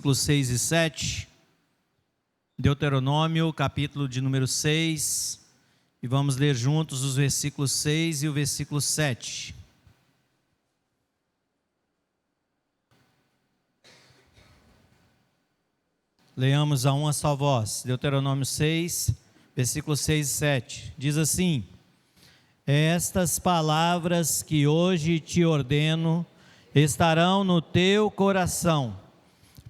Versículos 6 e 7, Deuteronômio, capítulo de número 6, e vamos ler juntos os versículos 6 e o versículo 7. Leamos a uma só voz, Deuteronômio 6, versículos 6 e 7, diz assim: Estas palavras que hoje te ordeno estarão no teu coração.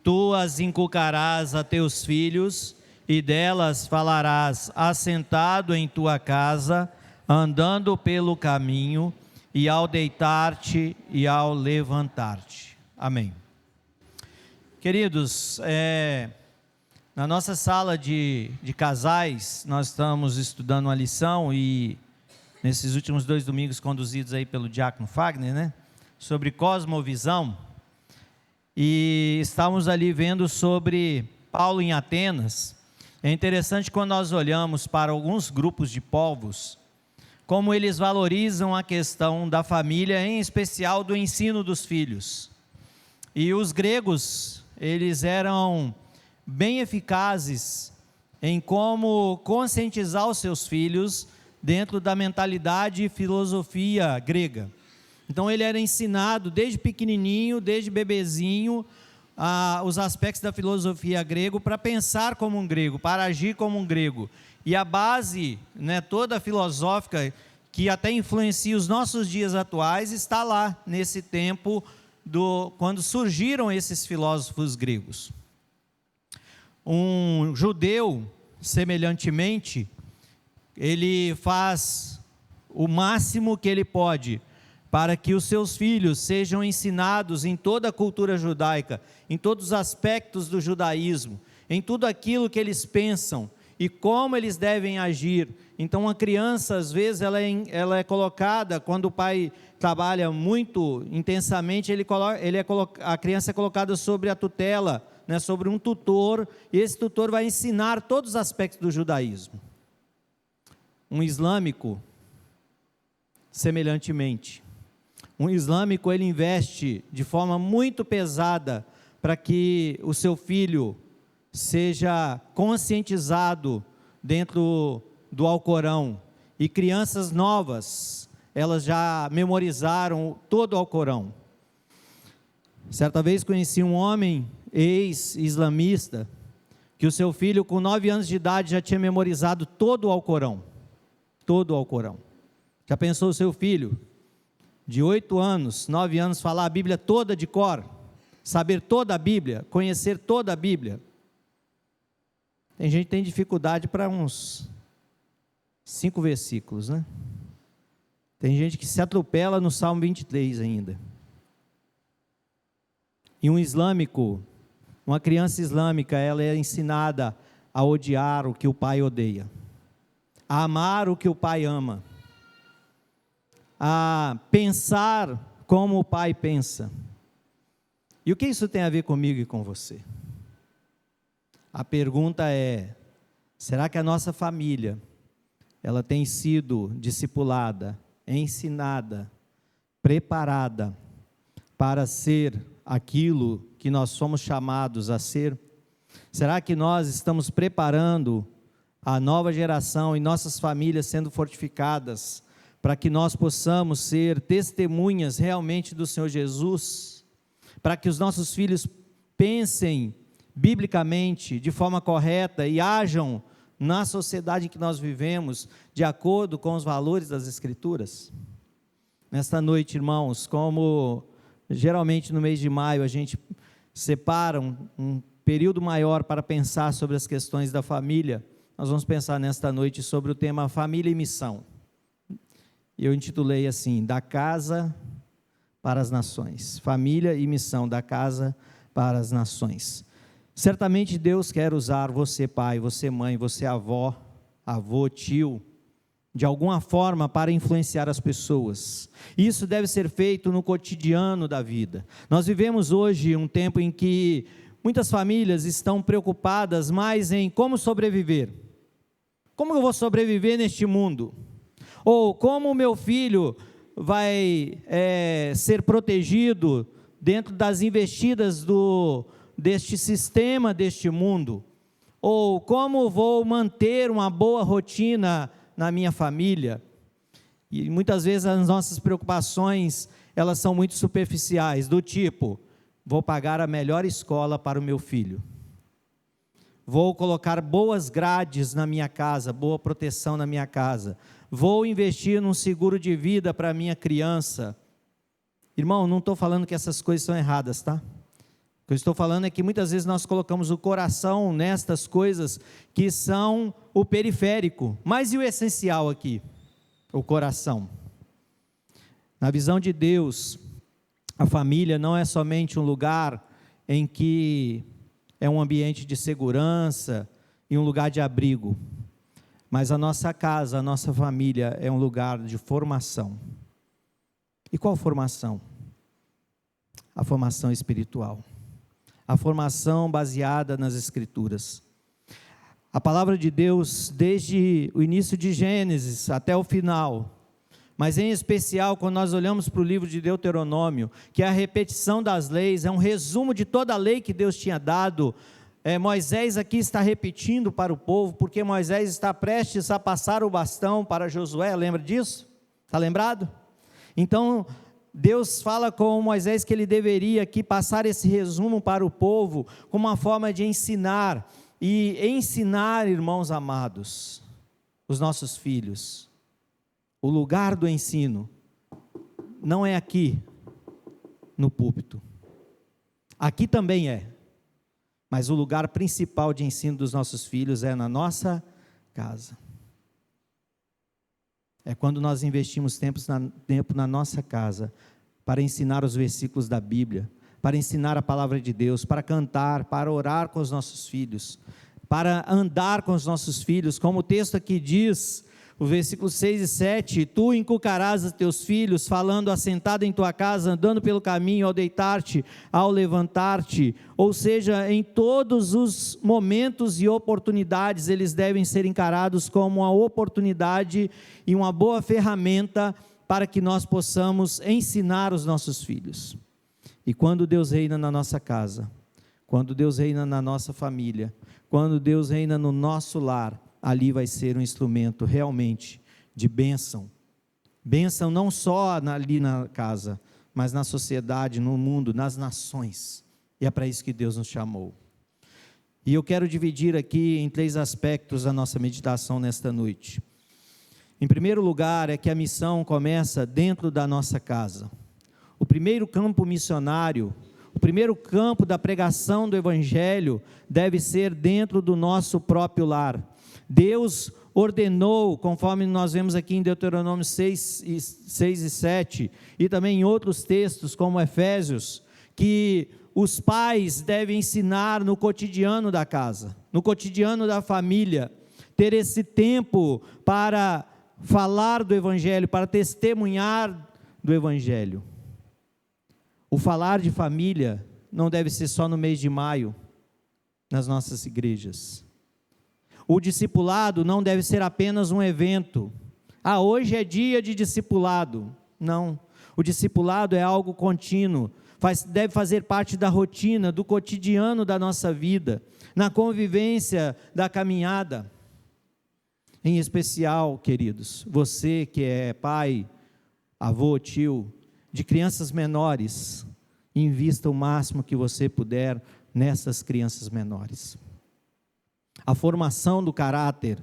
Tu as inculcarás a teus filhos, e delas falarás assentado em tua casa, andando pelo caminho, e ao deitar-te e ao levantar-te. Amém. Queridos, na nossa sala de casais, nós estamos estudando uma lição, e nesses últimos 2 domingos conduzidos aí pelo diácono Fagner, né, sobre cosmovisão. E estávamos ali vendo sobre Paulo em Atenas. É interessante quando nós olhamos para alguns grupos de povos, como eles valorizam a questão da família, em especial do ensino dos filhos. E os gregos, eles eram bem eficazes em como conscientizar os seus filhos dentro da mentalidade e filosofia grega. Então ele era ensinado desde pequenininho, desde bebezinho, os aspectos da filosofia grego, para pensar como um grego, para agir como um grego. E a base, toda filosófica, que até influencia os nossos dias atuais, está lá, nesse tempo, quando surgiram esses filósofos gregos. Um judeu, semelhantemente, ele faz o máximo que ele pode para que os seus filhos sejam ensinados em toda a cultura judaica, em todos os aspectos do judaísmo, em tudo aquilo que eles pensam e como eles devem agir. Então a criança, às vezes, ela é colocada, quando o pai trabalha muito intensamente, a criança é colocada sobre a tutela, sobre um tutor, e esse tutor vai ensinar todos os aspectos do judaísmo. Um islâmico, semelhantemente, ele investe de forma muito pesada para que o seu filho seja conscientizado dentro do Alcorão. E crianças novas, elas já memorizaram todo o Alcorão. Certa vez conheci um homem ex-islamista, que o seu filho com 9 anos de idade já tinha memorizado todo o Alcorão. Todo o Alcorão. Já pensou o seu filho de 8 anos, 9 anos, falar a Bíblia toda de cor, saber toda a Bíblia, conhecer toda a Bíblia? Tem gente que tem dificuldade para uns 5 versículos, né? Tem gente que se atropela no Salmo 23 ainda. E um islâmico, uma criança islâmica, ela é ensinada a odiar o que o pai odeia, a amar o que o pai ama, a pensar como o pai pensa. E o que isso tem a ver comigo e com você? A pergunta é: será que a nossa família, ela tem sido discipulada, ensinada, preparada para ser aquilo que nós somos chamados a ser? Será que nós estamos preparando a nova geração e nossas famílias sendo fortificadas para que nós possamos ser testemunhas realmente do Senhor Jesus, para que os nossos filhos pensem biblicamente, de forma correta, e ajam na sociedade em que nós vivemos, de acordo com os valores das Escrituras? Nesta noite, irmãos, como geralmente no mês de maio a gente separa um período maior para pensar sobre as questões da família, nós vamos pensar nesta noite sobre o tema família e missão. Eu intitulei assim: da casa para as nações. Família e missão, da casa para as nações. Certamente Deus quer usar você pai, você mãe, você avó, avô, tio, de alguma forma para influenciar as pessoas. Isso deve ser feito no cotidiano da vida. Nós vivemos hoje um tempo em que muitas famílias estão preocupadas mais em como sobreviver. Como eu vou sobreviver neste mundo? Ou como o meu filho vai ser protegido dentro das investidas deste sistema, deste mundo? Ou como vou manter uma boa rotina na minha família? E muitas vezes as nossas preocupações, elas são muito superficiais, do tipo, vou pagar a melhor escola para o meu filho. Vou colocar boas grades na minha casa, boa proteção na minha casa. Vou investir num seguro de vida para a minha criança. Irmão, não estou falando que essas coisas são erradas, tá? O que eu estou falando é que muitas vezes nós colocamos o coração nestas coisas que são o periférico. Mas e o essencial aqui? O coração. Na visão de Deus, a família não é somente um lugar em que é um ambiente de segurança e um lugar de abrigo, mas a nossa casa, a nossa família é um lugar de formação. E qual formação? A formação espiritual, a formação baseada nas Escrituras. A palavra de Deus, desde o início de Gênesis até o final, mas em especial quando nós olhamos para o livro de Deuteronômio, que é a repetição das leis, é um resumo de toda a lei que Deus tinha dado. Moisés aqui está repetindo para o povo, porque Moisés está prestes a passar o bastão para Josué, lembra disso? Está lembrado? Então, Deus fala com Moisés que ele deveria aqui passar esse resumo para o povo, como uma forma de ensinar, e ensinar, irmãos amados, os nossos filhos. O lugar do ensino não é aqui, no púlpito. Aqui também é. Mas o lugar principal de ensino dos nossos filhos é na nossa casa. É quando nós investimos tempo na nossa casa, para ensinar os versículos da Bíblia, para ensinar a palavra de Deus, para cantar, para orar com os nossos filhos, para andar com os nossos filhos, como o texto aqui diz, o versículo 6 e 7, tu inculcarás a teus filhos, falando assentado em tua casa, andando pelo caminho, ao deitar-te, ao levantar-te, ou seja, em todos os momentos e oportunidades, eles devem ser encarados como uma oportunidade e uma boa ferramenta para que nós possamos ensinar os nossos filhos. E quando Deus reina na nossa casa, quando Deus reina na nossa família, quando Deus reina no nosso lar, ali vai ser um instrumento realmente de bênção. Bênção não só ali na casa, mas na sociedade, no mundo, nas nações. E é para isso que Deus nos chamou. E eu quero dividir aqui em 3 aspectos a nossa meditação nesta noite. Em primeiro lugar, é que a missão começa dentro da nossa casa. O primeiro campo missionário, o primeiro campo da pregação do Evangelho deve ser dentro do nosso próprio lar. Deus ordenou, conforme nós vemos aqui em Deuteronômio 6 e 7, e também em outros textos, como Efésios, que os pais devem ensinar no cotidiano da casa, no cotidiano da família, ter esse tempo para falar do Evangelho, para testemunhar do Evangelho. O falar de família não deve ser só no mês de maio, nas nossas igrejas. O discipulado não deve ser apenas um evento. Hoje é dia de discipulado. Não. O discipulado é algo contínuo. Deve fazer parte da rotina, do cotidiano da nossa vida, na convivência da caminhada. Em especial, queridos, você que é pai, avô, tio, de crianças menores, invista o máximo que você puder nessas crianças menores. A formação do caráter,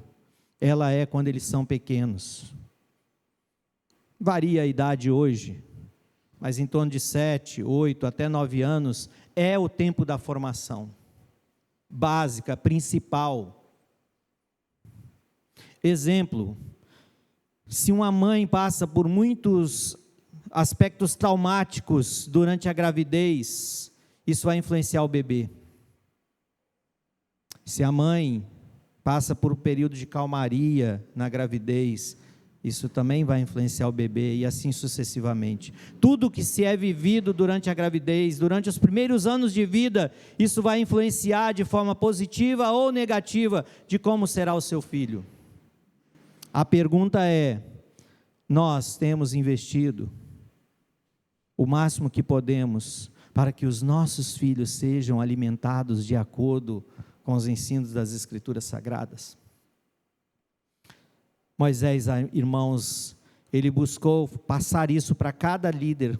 ela é quando eles são pequenos. Varia a idade hoje, mas em torno de 7, 8, até 9 anos, é o tempo da formação, básica, principal. Exemplo, se uma mãe passa por muitos aspectos traumáticos durante a gravidez, isso vai influenciar o bebê. Se a mãe passa por um período de calmaria na gravidez, isso também vai influenciar o bebê e assim sucessivamente. Tudo que se é vivido durante a gravidez, durante os primeiros anos de vida, isso vai influenciar de forma positiva ou negativa de como será o seu filho. A pergunta é, nós temos investido o máximo que podemos para que os nossos filhos sejam alimentados de acordo com os ensinos das Escrituras Sagradas. Moisés, irmãos, ele buscou passar isso para cada líder,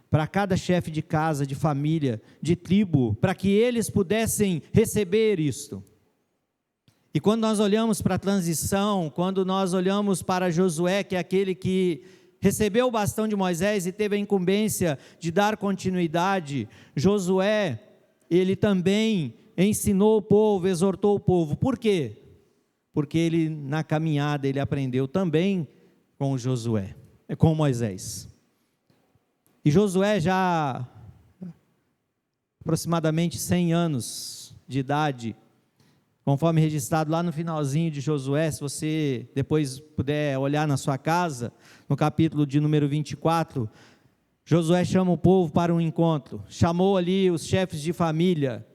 para cada chefe de casa, de família, de tribo, para que eles pudessem receber isto. E quando nós olhamos para a transição, quando nós olhamos para Josué, que é aquele que recebeu o bastão de Moisés e teve a incumbência de dar continuidade, Josué, ele também ensinou o povo, exortou o povo. Por quê? Porque ele, na caminhada, ele aprendeu também com Josué, com Moisés. E Josué já aproximadamente 100 anos de idade, conforme registrado lá no finalzinho de Josué, se você depois puder olhar na sua casa, no capítulo de número 24, Josué chama o povo para um encontro, chamou ali os chefes de família,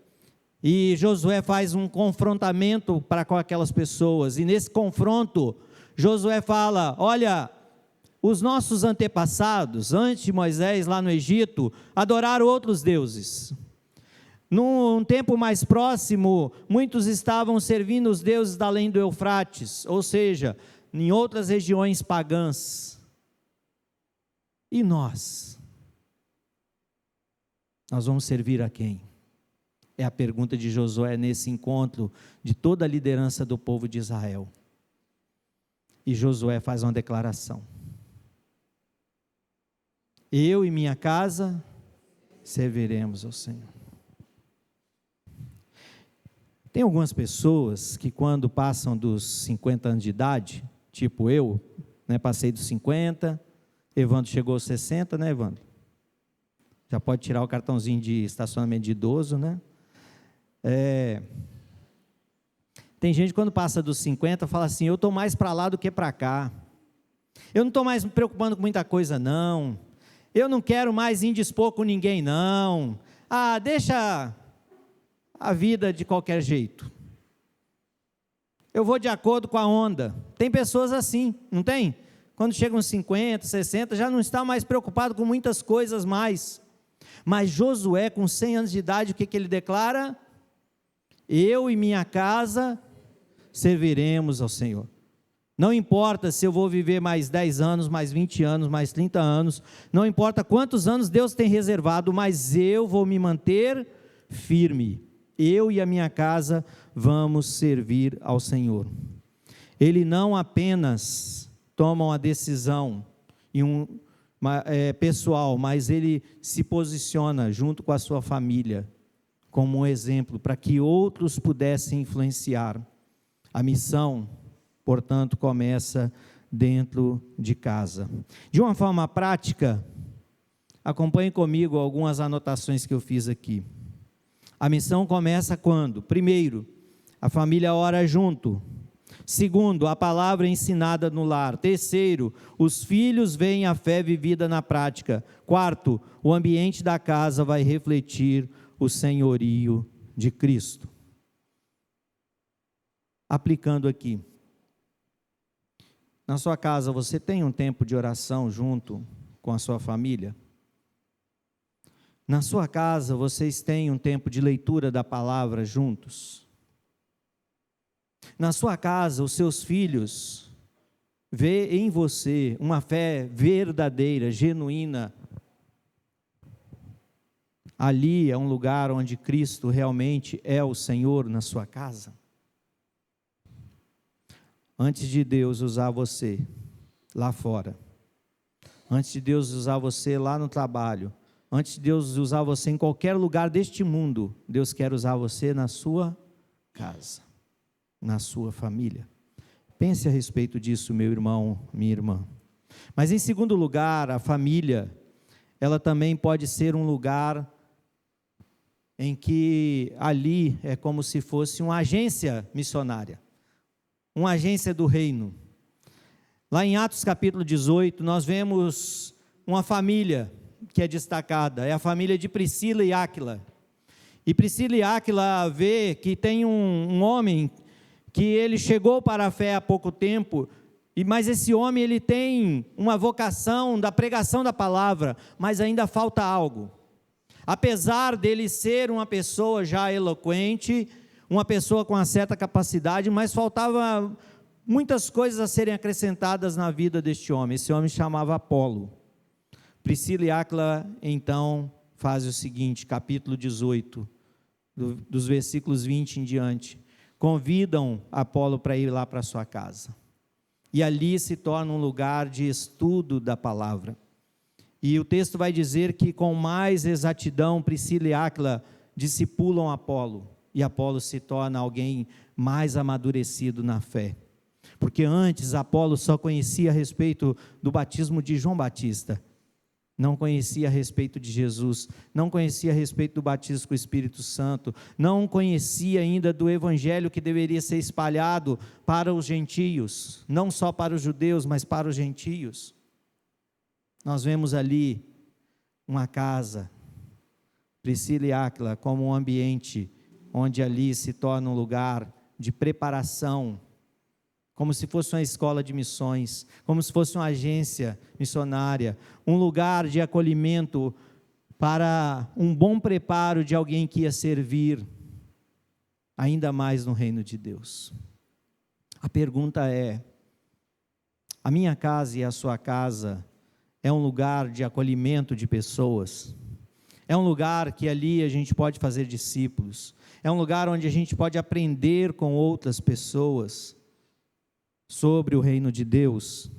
e Josué faz um confrontamento para com aquelas pessoas, e nesse confronto, Josué fala: olha, os nossos antepassados, antes de Moisés lá no Egito, adoraram outros deuses. Num tempo mais próximo, muitos estavam servindo os deuses da além do Eufrates, ou seja, em outras regiões pagãs. E nós? Nós vamos servir a quem? É a pergunta de Josué nesse encontro de toda a liderança do povo de Israel. E Josué faz uma declaração: eu e minha casa serviremos ao Senhor. Tem algumas pessoas que quando passam dos 50 anos de idade, tipo eu, né, passei dos 50, Evandro chegou aos 60, né, Evandro? Já pode tirar o cartãozinho de estacionamento de idoso, né? Tem gente que quando passa dos 50 fala assim: eu estou mais para lá do que para cá, eu não estou mais me preocupando com muita coisa não, eu não quero mais indispor com ninguém não, deixa a vida de qualquer jeito, eu vou de acordo com a onda. Tem pessoas assim, não tem? Quando chegam 50, 60, já não está mais preocupado com muitas coisas mais. Mas Josué, com 100 anos de idade, o que ele declara? Eu e minha casa serviremos ao Senhor. Não importa se eu vou viver mais 10 anos, mais 20 anos, mais 30 anos, não importa quantos anos Deus tem reservado, mas eu vou me manter firme. Eu e a minha casa vamos servir ao Senhor. Ele não apenas toma uma decisão pessoal, mas ele se posiciona junto com a sua família como um exemplo para que outros pudessem influenciar. A missão, portanto, começa dentro de casa. De uma forma prática, acompanhe comigo algumas anotações que eu fiz aqui. A missão começa quando? Primeiro, a família ora junto. Segundo, a palavra é ensinada no lar. Terceiro, os filhos veem a fé vivida na prática. Quarto, o ambiente da casa vai refletir o senhorio de Cristo. Aplicando aqui, na sua casa você tem um tempo de oração junto com a sua família? Na sua casa vocês têm um tempo de leitura da palavra juntos? Na sua casa os seus filhos vê em você uma fé verdadeira, genuína? Ali é um lugar onde Cristo realmente é o Senhor na sua casa? Antes de Deus usar você lá fora, antes de Deus usar você lá no trabalho, antes de Deus usar você em qualquer lugar deste mundo, Deus quer usar você na sua casa, na sua família. Pense a respeito disso, meu irmão, minha irmã. Mas em segundo lugar, a família, ela também pode ser um lugar em que ali é como se fosse uma agência missionária, uma agência do reino. Lá em Atos capítulo 18, nós vemos uma família que é destacada, é a família de Priscila e Áquila. E Priscila e Áquila vê que tem um homem que ele chegou para a fé há pouco tempo, mas esse homem ele tem uma vocação da pregação da palavra, mas ainda falta algo. Apesar dele ser uma pessoa já eloquente, uma pessoa com uma certa capacidade, mas faltava muitas coisas a serem acrescentadas na vida deste homem. Esse homem chamava Apolo. Priscila e Áquila, então, fazem o seguinte, capítulo 18, dos versículos 20 em diante. Convidam Apolo para ir lá para sua casa. E ali se torna um lugar de estudo da palavra. E o texto vai dizer que com mais exatidão, Priscila e Áquila discipulam Apolo. E Apolo se torna alguém mais amadurecido na fé. Porque antes Apolo só conhecia a respeito do batismo de João Batista. Não conhecia a respeito de Jesus, não conhecia a respeito do batismo com o Espírito Santo, não conhecia ainda do evangelho que deveria ser espalhado para os gentios, não só para os judeus, mas para os gentios. Nós vemos ali uma casa, Priscila e Áquila, como um ambiente onde ali se torna um lugar de preparação, como se fosse uma escola de missões, como se fosse uma agência missionária, um lugar de acolhimento para um bom preparo de alguém que ia servir ainda mais no reino de Deus. A pergunta é: a minha casa e a sua casa é um lugar de acolhimento de pessoas? É um lugar que ali a gente pode fazer discípulos? É um lugar onde a gente pode aprender com outras pessoas sobre o reino de Deus?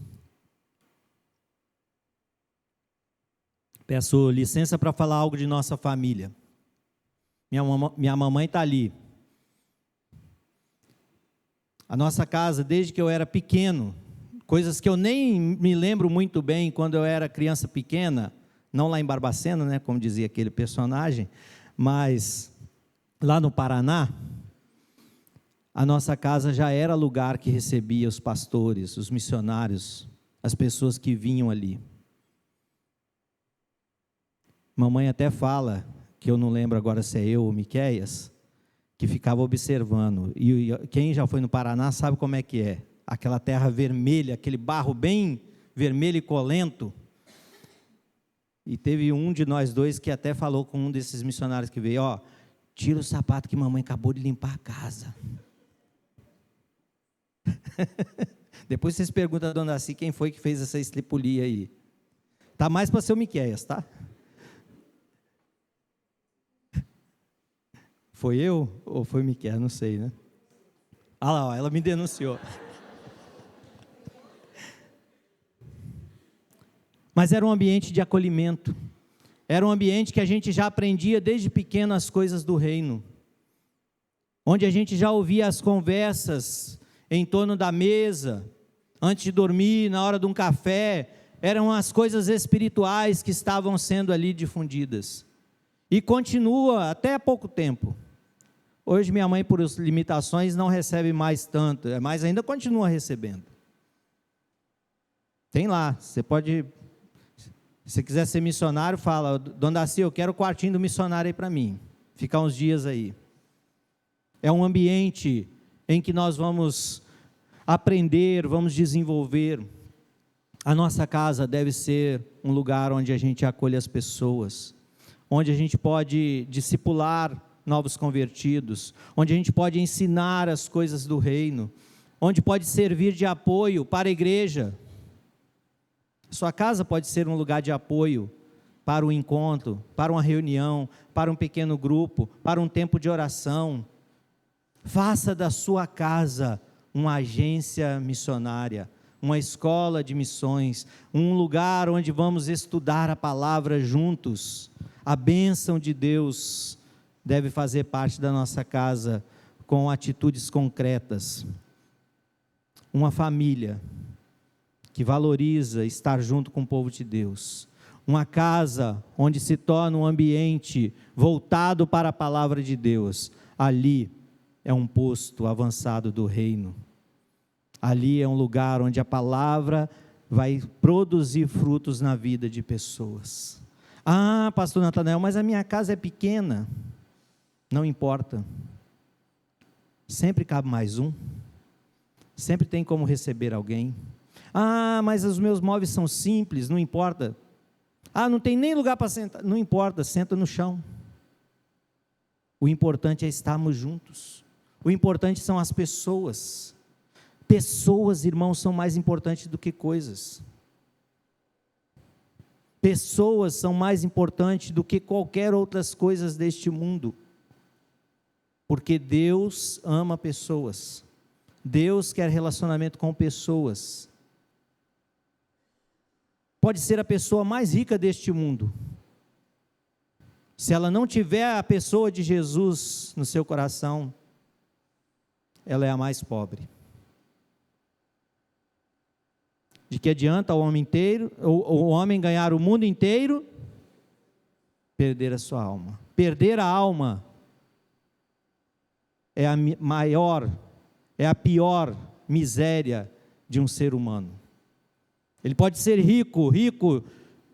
Peço licença para falar algo de nossa família. Minha mamãe está ali. A nossa casa, desde que eu era pequeno, coisas que eu nem me lembro muito bem quando eu era criança pequena, não lá em Barbacena, né, como dizia aquele personagem, mas lá no Paraná, a nossa casa já era lugar que recebia os pastores, os missionários, as pessoas que vinham ali. Mamãe até fala, que eu não lembro agora se é eu ou Miqueias, que ficava observando. E quem já foi no Paraná sabe como é que é. Aquela terra vermelha, aquele barro bem vermelho e colento. E teve um de nós dois que até falou com um desses missionários que veio: ó, tira o sapato que mamãe acabou de limpar a casa. Depois vocês perguntam a dona Daci quem foi que fez essa estripulia aí. Tá mais para ser o Miqueias, tá? Foi eu ou foi o Miqueias? Não sei, né? Ah lá, ó, ela me denunciou. Mas era um ambiente de acolhimento. Era um ambiente que a gente já aprendia desde pequeno as coisas do reino. Onde a gente já ouvia as conversas em torno da mesa, antes de dormir, na hora de um café. Eram as coisas espirituais que estavam sendo ali difundidas. E continua até há pouco tempo. Hoje minha mãe, por limitações, não recebe mais tanto, mas ainda continua recebendo. Tem lá, você pode, se você quiser ser missionário, fala: dona Daci, eu quero o quartinho do missionário aí para mim, ficar uns dias aí. É um ambiente em que nós vamos aprender, vamos desenvolver. A nossa casa deve ser um lugar onde a gente acolhe as pessoas, onde a gente pode discipular novos convertidos, onde a gente pode ensinar as coisas do reino, onde pode servir de apoio para a igreja. Sua casa pode ser um lugar de apoio para o encontro, para uma reunião, para um pequeno grupo, para um tempo de oração. Faça da sua casa uma agência missionária, uma escola de missões, um lugar onde vamos estudar a palavra juntos. A bênção de Deus deve fazer parte da nossa casa com atitudes concretas. Uma família que valoriza estar junto com o povo de Deus. Uma casa onde se torna um ambiente voltado para a palavra de Deus. Ali é um posto avançado do reino. Ali é um lugar onde a palavra vai produzir frutos na vida de pessoas. Ah, pastor Natanael, mas a minha casa é pequena. Não importa. Sempre cabe mais um. Sempre tem como receber alguém. Ah, mas os meus móveis são simples. Não importa. Ah, não tem nem lugar para sentar. Não importa, senta no chão. O importante é estarmos juntos. O importante são as pessoas. Pessoas, irmãos, são mais importantes do que coisas. Pessoas são mais importantes do que qualquer outras coisas deste mundo. Porque Deus ama pessoas. Deus quer relacionamento com pessoas. Pode ser a pessoa mais rica deste mundo. Se ela não tiver a pessoa de Jesus no seu coração, ela é a mais pobre. De que adianta o homem ganhar o mundo inteiro, perder a sua alma? Perder a alma é a maior, é a pior miséria de um ser humano. Ele pode ser rico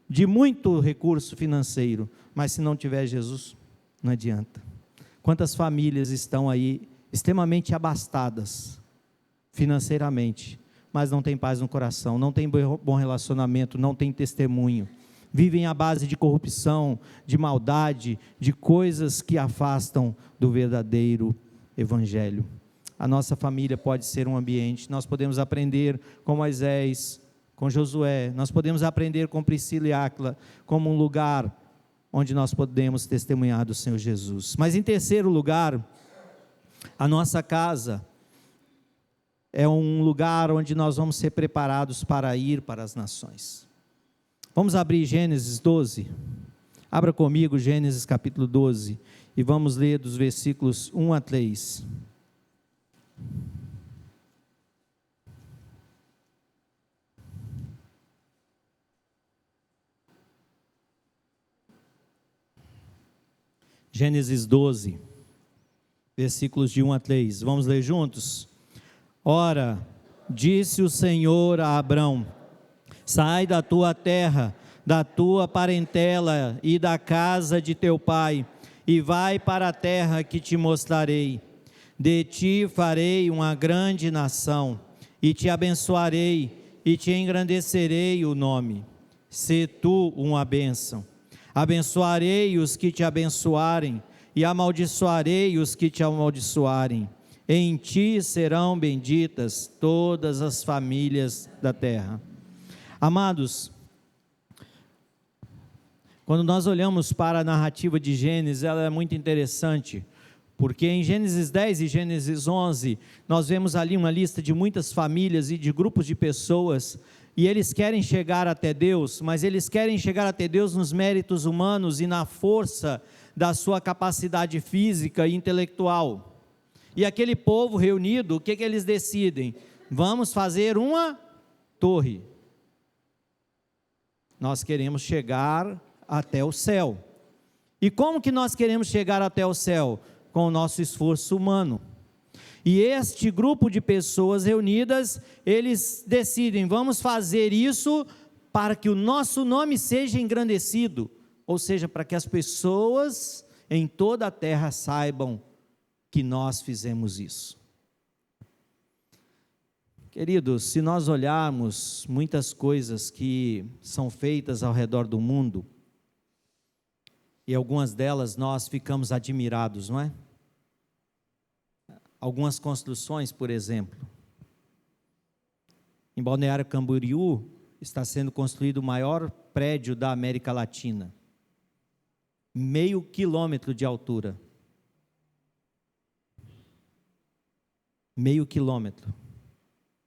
de muito recurso financeiro, mas se não tiver Jesus, não adianta. Quantas famílias estão aí extremamente abastadas financeiramente, mas não tem paz no coração, não tem bom relacionamento, não tem testemunho, vivem à base de corrupção, de maldade, de coisas que afastam do verdadeiro evangelho. A nossa família pode ser um ambiente, nós podemos aprender com Moisés, com Josué, nós podemos aprender com Priscila e Áquila, como um lugar onde nós podemos testemunhar do Senhor Jesus. Mas em terceiro lugar, a nossa casa é um lugar onde nós vamos ser preparados para ir para as nações. Vamos abrir Gênesis 12, abra comigo Gênesis capítulo 12, e vamos ler dos versículos 1 a 3. Gênesis 12, versículos de 1 a 3, vamos ler juntos? Ora, disse o Senhor a Abrão: sai da tua terra, da tua parentela e da casa de teu pai, e vai para a terra que te mostrarei. De ti farei uma grande nação, e te abençoarei, e te engrandecerei o nome. Sê tu uma bênção. Abençoarei os que te abençoarem, e amaldiçoarei os que te amaldiçoarem. Em ti serão benditas todas as famílias da terra. Amados, quando nós olhamos para a narrativa de Gênesis, ela é muito interessante, porque em Gênesis 10 e Gênesis 11, nós vemos ali uma lista de muitas famílias e de grupos de pessoas, e eles querem chegar até Deus, mas eles querem chegar até Deus nos méritos humanos e na força da sua capacidade física e intelectual. E aquele povo reunido, o que eles decidem? Vamos fazer uma torre. Nós queremos chegar até o céu. E como que nós queremos chegar até o céu? Com o nosso esforço humano. E este grupo de pessoas reunidas, eles decidem, vamos fazer isso para que o nosso nome seja engrandecido, ou seja, para que as pessoas em toda a terra saibam que nós fizemos isso. Queridos, se nós olharmos muitas coisas que são feitas ao redor do mundo, e algumas delas nós ficamos admirados, não é? Algumas construções, por exemplo. Em Balneário Camboriú está sendo construído o maior prédio da América Latina. 0,5 quilômetro de altura. 0,5 quilômetro.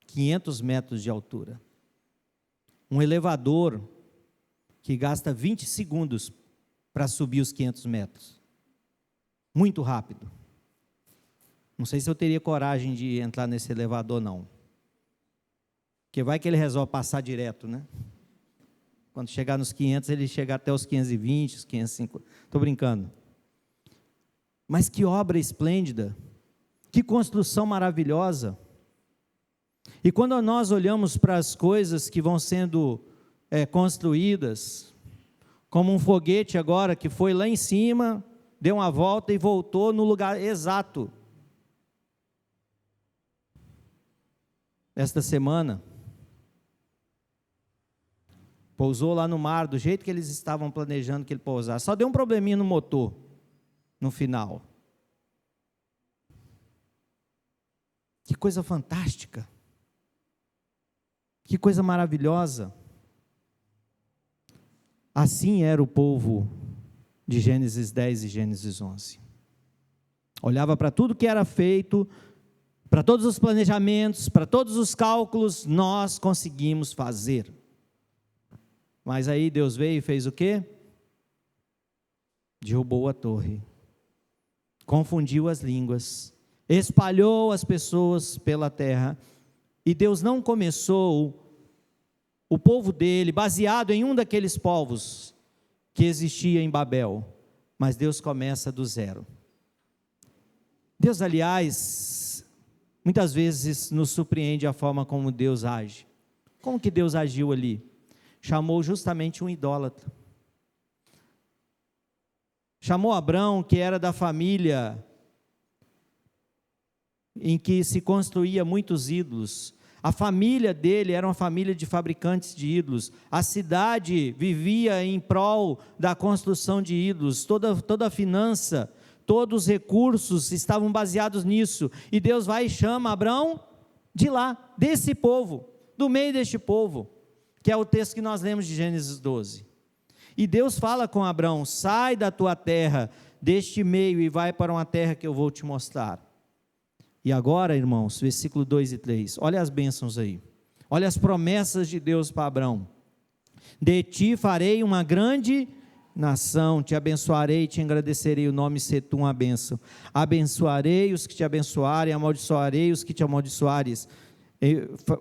500 metros de altura. Um elevador que gasta 20 segundos para subir os 500 metros. Muito rápido. Não sei se eu teria coragem de entrar nesse elevador, não. Porque vai que ele resolve passar direto, né? Quando chegar nos 500, ele chega até os 520, os 550. Estou brincando. Mas que obra esplêndida. Que construção maravilhosa. E quando nós olhamos para as coisas que vão sendo construídas, como um foguete agora que foi lá em cima, deu uma volta e voltou no lugar exato. Esta semana, Pousou lá no mar, do jeito que eles estavam planejando que ele pousasse. Só deu um probleminha no motor, no final. Que coisa fantástica. Que coisa maravilhosa. Assim era o povo de Gênesis 10 e Gênesis 11. Olhava para tudo que era feito, para todos os planejamentos, para todos os cálculos, nós conseguimos fazer. Mas aí Deus veio e fez o quê? Derrubou a torre, confundiu as línguas, espalhou as pessoas pela terra, e Deus não começou o povo dele baseado em um daqueles povos que existia em Babel, mas Deus começa do zero. Deus, aliás, muitas vezes nos surpreende a forma como Deus age. Como que Deus agiu ali? Chamou justamente um idólatra. Chamou Abrão, que era da família em que se construía muitos ídolos. A família dele era uma família de fabricantes de ídolos. A cidade vivia em prol da construção de ídolos. Toda a finança, todos os recursos estavam baseados nisso. E Deus vai e chama Abrão de lá, desse povo, do meio deste povo, que é o texto que nós lemos de Gênesis 12. E Deus fala com Abrão: sai da tua terra, deste meio, e vai para uma terra que eu vou te mostrar. E agora, irmãos, versículo 2 e 3, olha as bênçãos aí, olha as promessas de Deus para Abrão: de ti farei uma grande nação, te abençoarei, te agradecerei o nome, se tu uma bênção. Abençoarei os que te abençoarem, amaldiçoarei os que te amaldiçoares.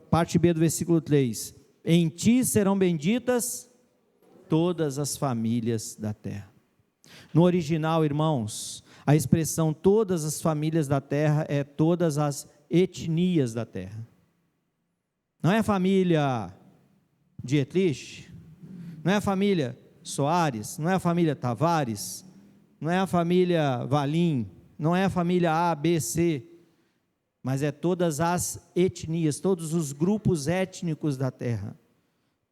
Parte B do versículo 3, em ti serão benditas todas as famílias da terra. No original, irmãos, a expressão todas as famílias da terra é todas as etnias da terra. Não é a família Dietrich, não é a família Soares, não é a família Tavares, não é a família Valim, não é a família A, B, C, mas é todas as etnias, todos os grupos étnicos da terra.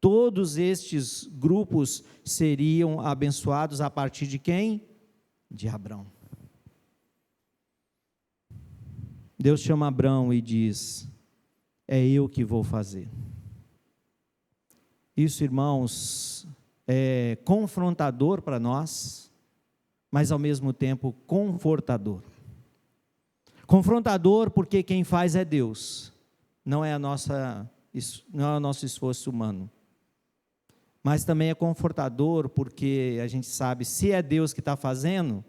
Todos estes grupos seriam abençoados a partir de quem? De Abrão. Deus chama Abrão e diz: é eu que vou fazer. Isso, irmãos, é confrontador para nós, mas ao mesmo tempo confortador. Confrontador porque quem faz é Deus, não é o nosso esforço humano. Mas também é confortador porque a gente sabe, se é Deus que está fazendo,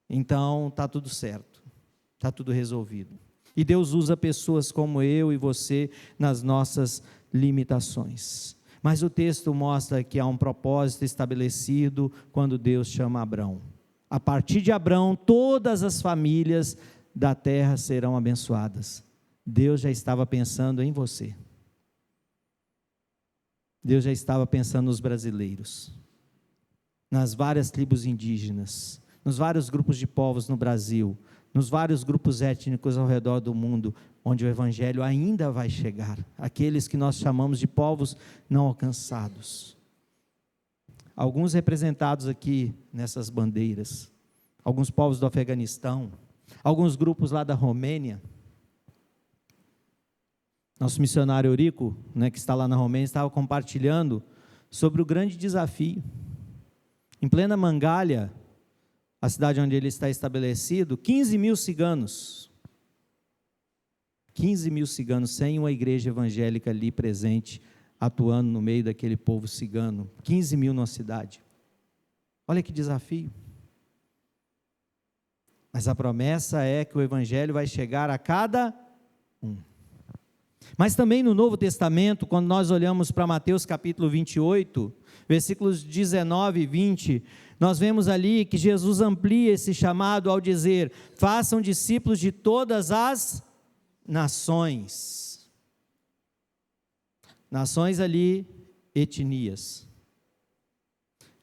então está tudo certo, está tudo resolvido. E Deus usa pessoas como eu e você nas nossas limitações. Mas o texto mostra que há um propósito estabelecido quando Deus chama Abrão. A partir de Abrão, todas as famílias da terra serão abençoadas. Deus já estava pensando em você. Deus já estava pensando nos brasileiros, nas várias tribos indígenas, nos vários grupos de povos no Brasil, nos vários grupos étnicos ao redor do mundo, onde o Evangelho ainda vai chegar, aqueles que nós chamamos de povos não alcançados. Alguns representados aqui nessas bandeiras, alguns povos do Afeganistão, alguns grupos lá da Romênia. Nosso missionário Eurico, que está lá na Romênia, estava compartilhando sobre o grande desafio. Em plena Mangalha, a cidade onde ele está estabelecido, 15 mil ciganos. 15 mil ciganos, sem uma igreja evangélica ali presente, atuando no meio daquele povo cigano. 15 mil numa cidade. Olha que desafio. Mas a promessa é que o evangelho vai chegar a cada um. Mas também no Novo Testamento, quando nós olhamos para Mateus capítulo 28, versículos 19 e 20, nós vemos ali que Jesus amplia esse chamado ao dizer: façam discípulos de todas as nações. Nações ali, etnias.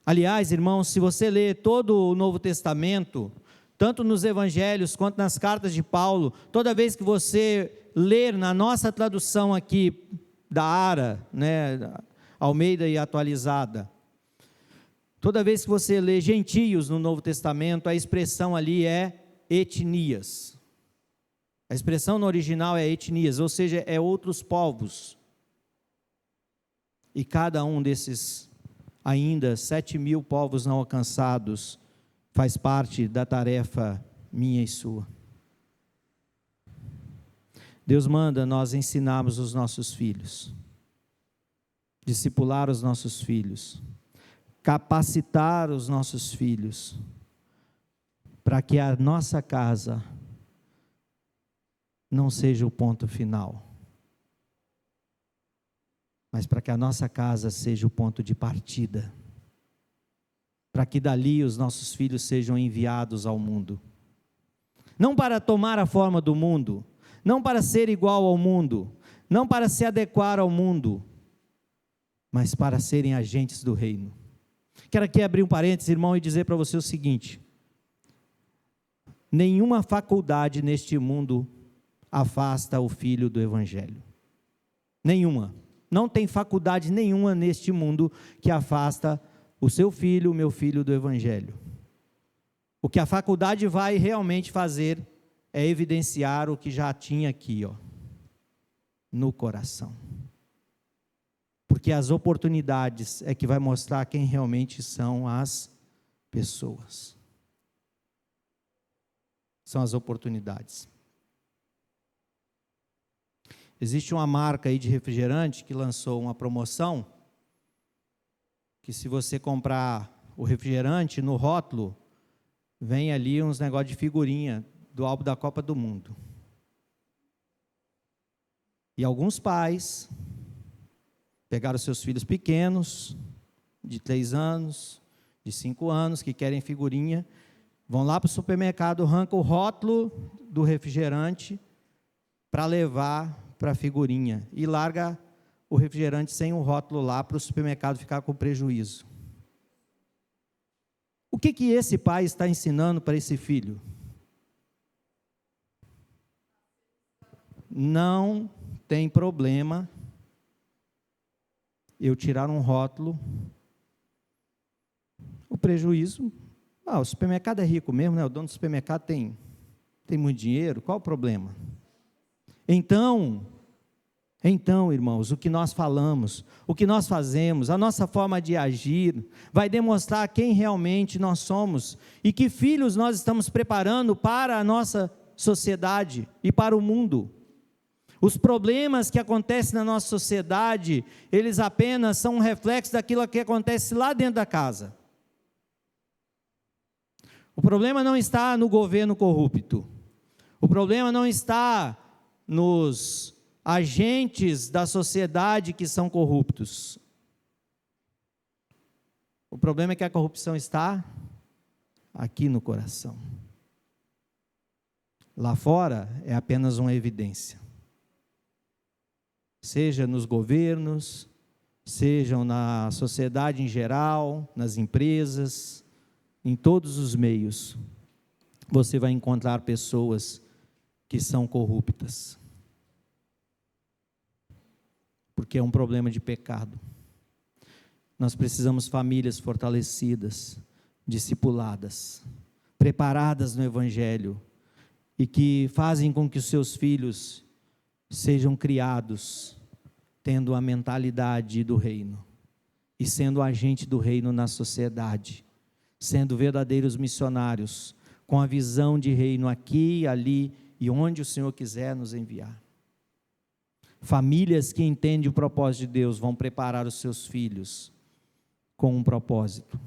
Aliás, irmãos, se você ler todo o Novo Testamento, tanto nos evangelhos quanto nas cartas de Paulo, toda vez que você ler na nossa tradução aqui da ARA, Almeida e Atualizada. Toda vez que você lê gentios no Novo Testamento, a expressão ali é etnias. A expressão no original é etnias, ou seja, é outros povos. E cada um desses ainda 7.000 povos não alcançados faz parte da tarefa minha e sua. Deus manda nós ensinarmos os nossos filhos, discipular os nossos filhos, capacitar os nossos filhos, para que a nossa casa não seja o ponto final, mas para que a nossa casa seja o ponto de partida, para que dali os nossos filhos sejam enviados ao mundo, não para tomar a forma do mundo, não para ser igual ao mundo, não para se adequar ao mundo, mas para serem agentes do reino. Quero aqui abrir um parênteses, irmão, e dizer para você o seguinte: nenhuma faculdade neste mundo afasta o filho do evangelho. Nenhuma. Não tem faculdade nenhuma neste mundo que afasta o seu filho, o meu filho do evangelho. O que a faculdade vai realmente fazer é evidenciar o que já tinha aqui, no coração. Porque as oportunidades é que vai mostrar quem realmente são as pessoas. São as oportunidades. Existe uma marca aí de refrigerante que lançou uma promoção, que se você comprar o refrigerante, no rótulo, vem ali uns negócios de figurinha do álbum da Copa do Mundo. E alguns pais pegaram seus filhos pequenos, de 3 anos, de 5 anos, que querem figurinha, vão lá para o supermercado, arrancam o rótulo do refrigerante para levar para a figurinha e larga o refrigerante sem o rótulo lá para o supermercado ficar com prejuízo. O que esse pai está ensinando para esse filho? Não tem problema eu tirar um rótulo. O prejuízo, o supermercado é rico mesmo, né? O dono do supermercado tem muito dinheiro, qual o problema? Então, irmãos, o que nós falamos, o que nós fazemos, a nossa forma de agir, vai demonstrar quem realmente nós somos e que filhos nós estamos preparando para a nossa sociedade e para o mundo. Os problemas que acontecem na nossa sociedade, eles apenas são um reflexo daquilo que acontece lá dentro da casa. O problema não está no governo corrupto. O problema não está nos agentes da sociedade que são corruptos. O problema é que a corrupção está aqui no coração. Lá fora é apenas uma evidência. Seja nos governos, sejam na sociedade em geral, nas empresas, em todos os meios, você vai encontrar pessoas que são corruptas. Porque é um problema de pecado. Nós precisamos de famílias fortalecidas, discipuladas, preparadas no Evangelho, e que fazem com que os seus filhos sejam criados tendo a mentalidade do reino e sendo agente do reino na sociedade, sendo verdadeiros missionários, com a visão de reino aqui, ali e onde o Senhor quiser nos enviar. Famílias que entendem o propósito de Deus vão preparar os seus filhos com um propósito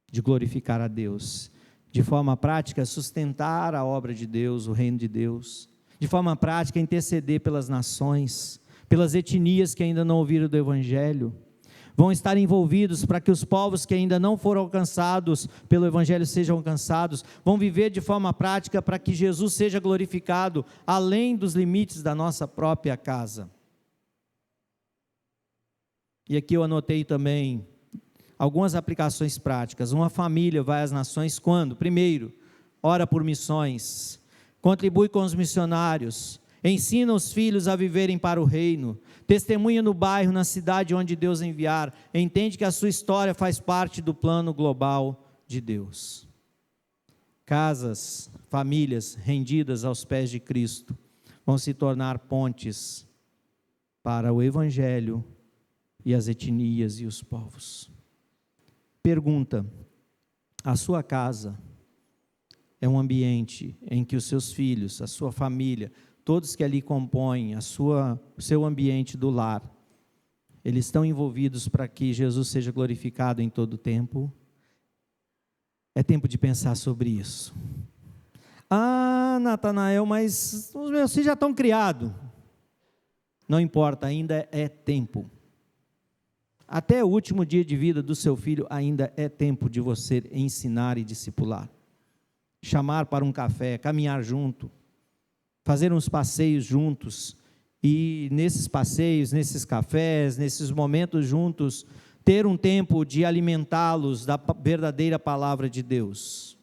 de glorificar a Deus, de forma prática sustentar a obra de Deus, o reino de Deus, de forma prática interceder pelas nações, pelas etnias que ainda não ouviram do Evangelho, vão estar envolvidos para que os povos que ainda não foram alcançados pelo Evangelho sejam alcançados, vão viver de forma prática para que Jesus seja glorificado além dos limites da nossa própria casa. E aqui eu anotei também algumas aplicações práticas. Uma família vai às nações quando? Primeiro, ora por missões, contribui com os missionários, ensina os filhos a viverem para o reino, testemunha no bairro, na cidade onde Deus enviar, entende que a sua história faz parte do plano global de Deus. Casas, famílias rendidas aos pés de Cristo vão se tornar pontes para o Evangelho e as etnias e os povos. Pergunta: a sua casa é um ambiente em que os seus filhos, a sua família, todos que ali compõem o seu ambiente do lar, eles estão envolvidos para que Jesus seja glorificado em todo o tempo? É tempo de pensar sobre isso. Ah, Natanael, mas os meus filhos já estão criados. Não importa, ainda é tempo. Até o último dia de vida do seu filho, ainda é tempo de você ensinar e discipular. Chamar para um café, caminhar junto, fazer uns passeios juntos, e nesses passeios, nesses cafés, nesses momentos juntos, ter um tempo de alimentá-los da verdadeira palavra de Deus.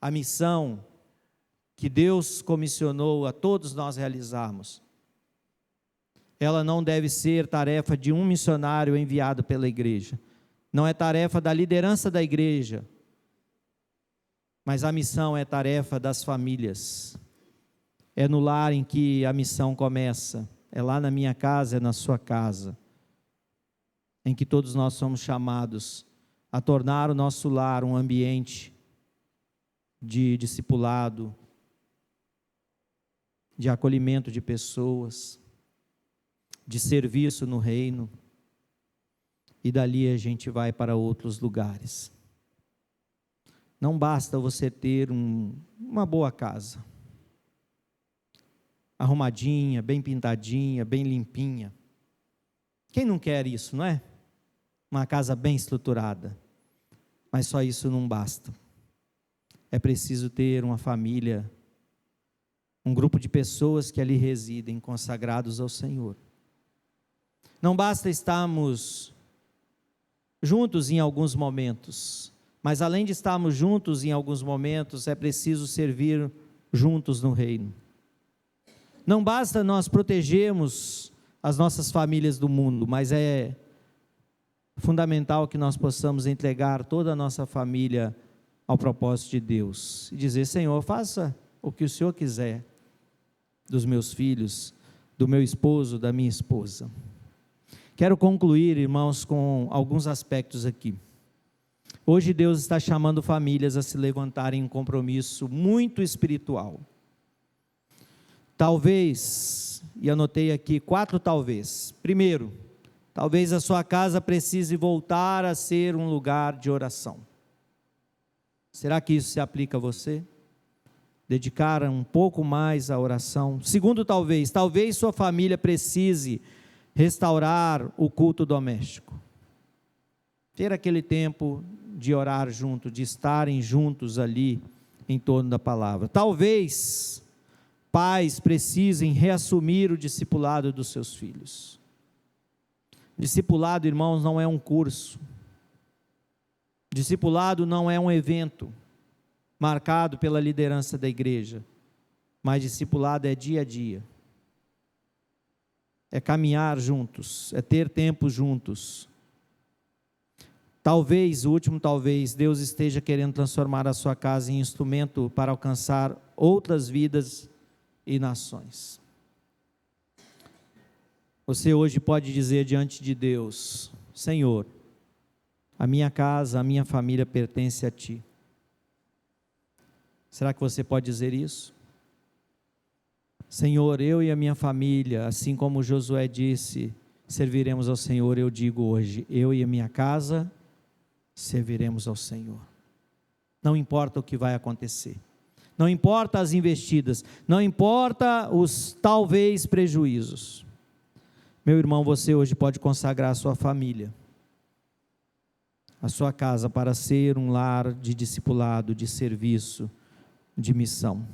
A missão que Deus comissionou a todos nós realizarmos, ela não deve ser tarefa de um missionário enviado pela igreja, não é tarefa da liderança da igreja, mas a missão é tarefa das famílias. É no lar em que a missão começa, é lá na minha casa, é na sua casa, em que todos nós somos chamados a tornar o nosso lar um ambiente de discipulado, de acolhimento de pessoas, de serviço no reino, e dali a gente vai para outros lugares. Não basta você ter uma boa casa, arrumadinha, bem pintadinha, bem limpinha. Quem não quer isso, não é? Uma casa bem estruturada. Mas só isso não basta. É preciso ter uma família, um grupo de pessoas que ali residem, consagrados ao Senhor. Não basta estarmos juntos em alguns momentos, mas além de estarmos juntos em alguns momentos, é preciso servir juntos no reino. Não basta nós protegermos as nossas famílias do mundo, mas é fundamental que nós possamos entregar toda a nossa família ao propósito de Deus e dizer: Senhor, faça o que o Senhor quiser dos meus filhos, do meu esposo, da minha esposa. Quero concluir, irmãos, com alguns aspectos aqui. Hoje Deus está chamando famílias a se levantarem em um compromisso muito espiritual. Talvez, e anotei aqui 4 talvez. Primeiro, talvez a sua casa precise voltar a ser um lugar de oração. Será que isso se aplica a você? Dedicar um pouco mais à oração. Segundo, talvez sua família precise restaurar o culto doméstico. Ter aquele tempo de orar junto, de estarem juntos ali em torno da palavra. Talvez pais precisem reassumir o discipulado dos seus filhos. Discipulado, irmãos, não é um curso. Discipulado não é um evento marcado pela liderança da igreja, mas discipulado é dia a dia. É caminhar juntos, é ter tempo juntos. Talvez, o último talvez, Deus esteja querendo transformar a sua casa em instrumento para alcançar outras vidas e nações. Você hoje pode dizer diante de Deus: Senhor, a minha casa, a minha família pertence a Ti. Será que você pode dizer isso? Senhor, eu e a minha família, assim como Josué disse, serviremos ao Senhor. Eu digo hoje, eu e a minha casa serviremos ao Senhor. Não importa o que vai acontecer, não importa as investidas, não importa os talvez prejuízos. Meu irmão, você hoje pode consagrar a sua família, a sua casa, para ser um lar de discipulado, de serviço, de missão.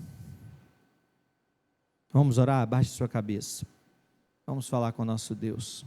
Vamos orar? Abaixe sua cabeça. Vamos falar com o nosso Deus.